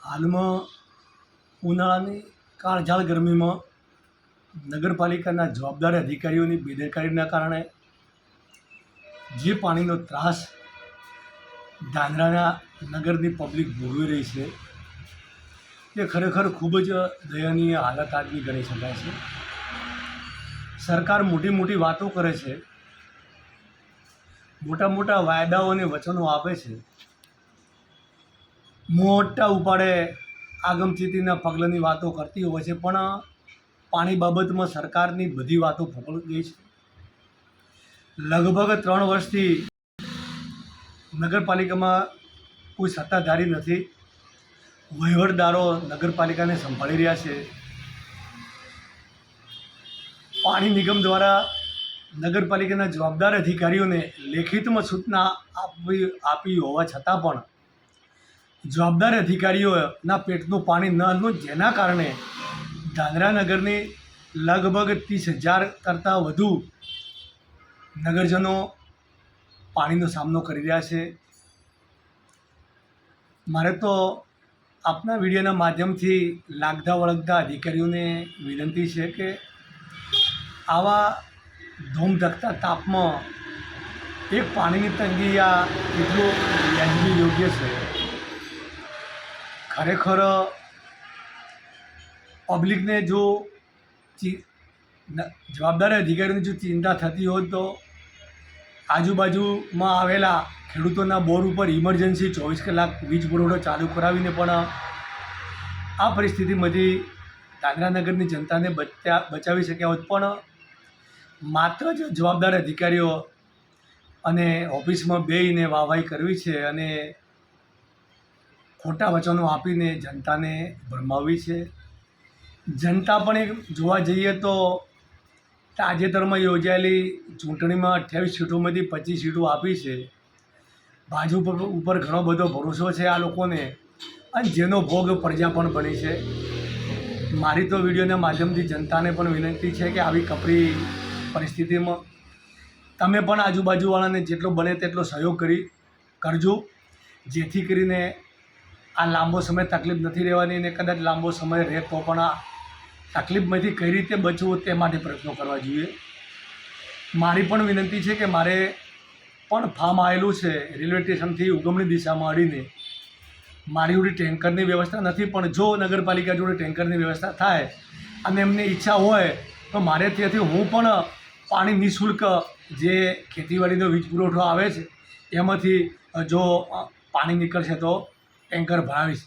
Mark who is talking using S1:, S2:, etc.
S1: હાલમાં ઉનાળાની કાળઝાળ ગરમીમાં નગરપાલિકાના જવાબદાર અધિકારીઓની બેદરકારીના કારણે જે પાણીનો ત્રાસ ધાંગધ્રાના નગરની પબ્લિક ભોગવી રહી છે તે ખરેખર ખૂબ જ દયનીય હાલત આગવી ગણી શકાય છે. સરકાર મોટી મોટી વાતો કરે છે, મોટા મોટા વાયદાઓ અને વચનો આપે છે, મોટા ઉપાડે આગમચેતીના પગલાંની વાતો કરતી હોય છે, પણ પાણી બાબતમાં સરકારની બધી વાતો ફોફળ ગઈ છે. લગભગ 3 વર્ષથી નગરપાલિકામાં કોઈ સત્તાધારી નથી. વહીવટદારો નગરપાલિકાને સંભાળી રહ્યા છે. પાણી નિગમ દ્વારા નગરપાલિકાના જવાબદાર અધિકારીઓને લેખિતમાં સૂચના આપી હોવા છતાં પણ જવાબદાર અધિકારીઓના પેટનું પાણી ન હતું, જેના કારણે ધાંગધ્રા નગરની લગભગ 30,000 કરતાં વધુ નગરજનો પાણીનો સામનો કરી રહ્યા છે. મારે તો આપના વિડીયોના માધ્યમથી લાગતા વળગતા અધિકારીઓને વિનંતી છે કે આવા ધોમધખતા તાપમાં એક પાણીની તંગી આ એટલું વ્યાજબી યોગ્ય છે. ખરેખર પબ્લિકને જો જવાબદાર અધિકારીઓની જો ચિંતા થતી હોય તો આજુબાજુમાં આવેલા ખેડૂતોના બોર ઉપર ઇમરજન્સી 24 કલાક વીજ પુરવઠો ચાલુ કરાવીને પણ આ પરિસ્થિતિમાંથી ધાંગધ્રા નગરની જનતાને બચાવી શક્યા હોત. પણ માત્ર જ જવાબદાર અધિકારીઓ અને ઓફિસમાં બેસીને વાહવાહી કરવી છે અને ખોટા વચનો આપીને જનતાને ભરમાવવી છે. જનતા પણ એક જોવા જઈએ તો તાજેતરમાં યોજાયેલી ચૂંટણીમાં 28 સીટોમાંથી 25 સીટો આપી છે. ભાજપ ઉપર ઘણો બધો ભરોસો છે આ લોકોને, અને જેનો ભોગ પ્રજા પણ બની છે. મારી તો વિડીયોના માધ્યમથી જનતાને પણ વિનંતી છે કે આવી કપરી પરિસ્થિતિમાં તમે પણ આજુબાજુવાળાને જેટલો બને તેટલો સહયોગ કરજો, જેથી કરીને આ લાંબો સમય તકલીફ નથી રહેવાની, અને કદાચ લાંબો સમય રહે તો પણ આ તકલીફમાંથી કઈ રીતે બચવું તે માટે પ્રયત્નો કરવા જોઈએ. મારી પણ વિનંતી છે કે મારે પણ ફાર્મ આવેલું છે રેલવે સ્ટેશનથી ઉગમણી દિશામાં અડીને. મારી જોડે ટેન્કરની વ્યવસ્થા નથી, પણ જો નગરપાલિકા જોડે ટેન્કરની વ્યવસ્થા થાય અને એમને ઈચ્છા હોય તો મારે ત્યાંથી હું પણ પાણી નિઃશુલ્ક જે ખેતીવાડીનો વીજ પુરવઠો આવે છે એમાંથી જો પાણી નીકળશે તો ટેન્કર ભરાવીશ.